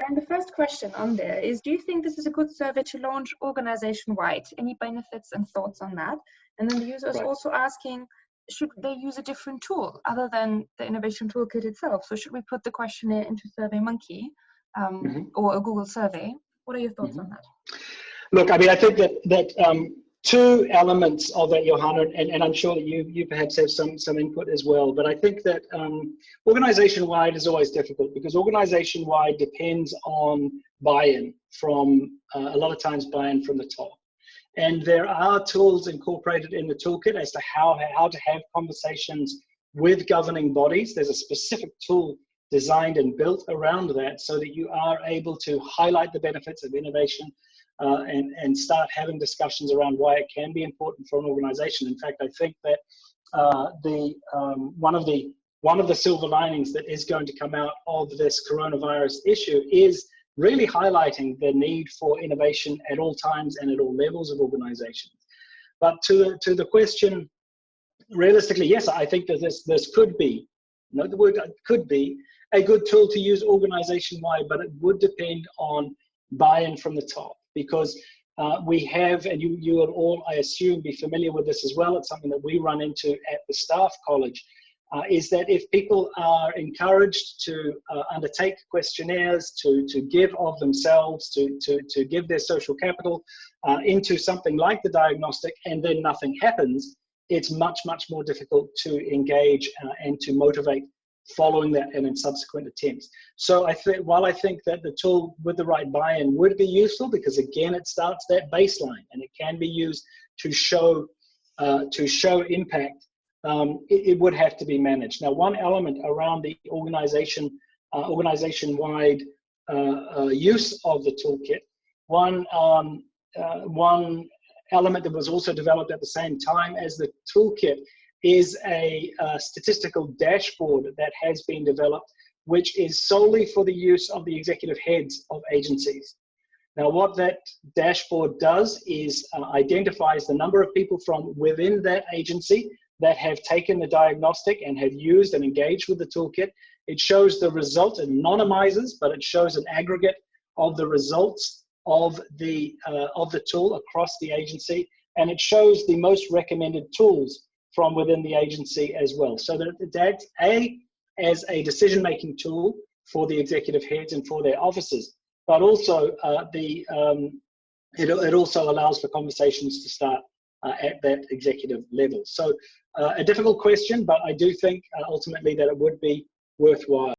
And the first question on there is, do you think this is a good survey to launch organization-wide? Any benefits and thoughts on that? And then the user is also asking, should they use a different tool other than the Innovation Toolkit itself? So should we put the questionnaire into SurveyMonkey or a Google survey? What are your thoughts on that? Look, I mean, I think that two elements of that, Johanna, and I'm sure that you perhaps have some input as well, but I think that organization-wide is always difficult because organization-wide depends on buy-in from, a lot of times buy-in from the top. And there are tools incorporated in the toolkit as to how to have conversations with governing bodies. There's a specific tool designed and built around that so that you are able to highlight the benefits of innovation and start having discussions around why it can be important for an organization. In fact, I think that one of the silver linings that is going to come out of this coronavirus issue is really highlighting the need for innovation at all times and at all levels of organizations. But to the question, realistically, yes, I think that this could be, note the word could be, a good tool to use organization-wide, but it would depend on buy-in from the top. Because we have, and you will all, I assume, be familiar with this as well, it's something that we run into at the staff college, is that if people are encouraged to undertake questionnaires, to give of themselves, to give their social capital into something like the diagnostic, and then nothing happens, it's much, much more difficult to engage and to motivate following that and in subsequent attempts. So while I think that the tool with the right buy-in would be useful, because again, it starts that baseline and it can be used to show impact, it would have to be managed. Now, one element around the organization-wide use of the toolkit, one element that was also developed at the same time as the toolkit is a statistical dashboard that has been developed, which is solely for the use of the executive heads of agencies. Now, what that dashboard does is identifies the number of people from within that agency that have taken the diagnostic and have used and engaged with the toolkit. It shows the result, it anonymizes, but it shows an aggregate of the results of the tool across the agency, and it shows the most recommended tools from within the agency as well. So that's as a decision-making tool for the executive heads and for their officers, but also it also allows for conversations to start at that executive level. So a difficult question, but I do think ultimately that it would be worthwhile.